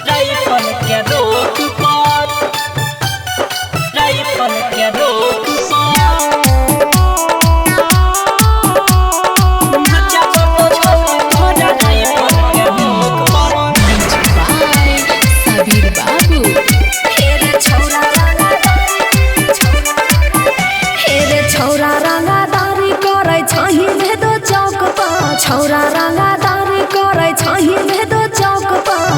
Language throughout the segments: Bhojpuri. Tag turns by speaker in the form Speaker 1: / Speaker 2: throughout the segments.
Speaker 1: राइफल के रोक पर राइफल के रोक
Speaker 2: छौरा रंगादारी करे छही भेदो चौक पर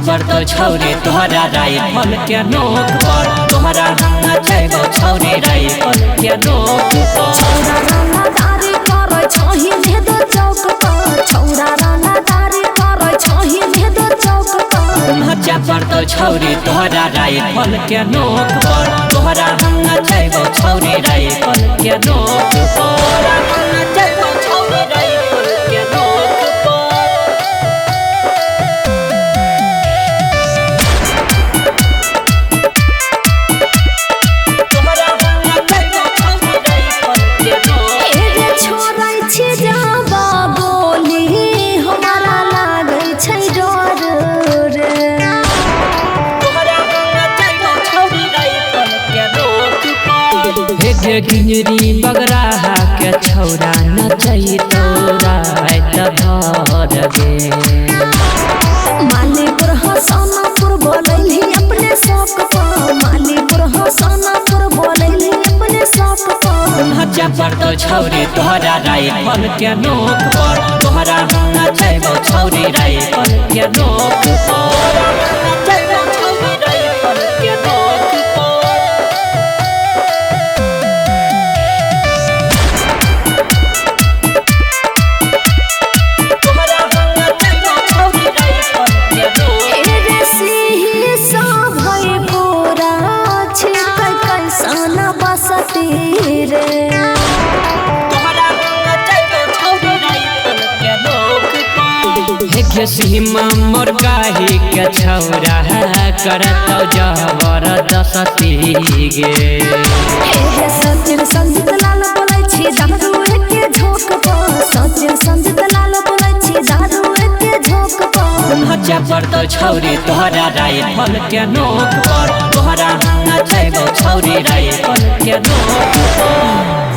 Speaker 1: पर तो छौरे तोहरा राइफल के नोक पर तोहरा रंग छैबो छौरे राइफल के नोक पर
Speaker 2: छौरा रंगादारी करे छही भेदो चौक पर छौरा रंगादारी करे छही भेदो चौक पर
Speaker 1: पर तो छौरे तोहरा राइफल के नोक पर तोहरा रंग छैबो छौरे राइफल के नोक पर गिंजरी बगराहा के छौरा नचई तोरा भर गे
Speaker 2: मालीपुर हसनापुर बोलैली अपने शौक पर मालीपुर हसनापुर बोलैली अपने शौक पर
Speaker 1: पर तो छौरे तोहरा राइफल के नोक पर तोहरा रंग छैबो छौरे राइफल के नोक पर सीमा मोर काहे के छौरा करत जबरदस्ती गे
Speaker 2: सचिन संजीत लाल बोलै छी दारू के झोंक पर सचिन संजीत लाल बोलै छी दारू के झोंक
Speaker 1: पर तो छौरी तोहरा राइफल के नोक पर तोहरा रंग छैबो छौरी राइफल के नोक पर।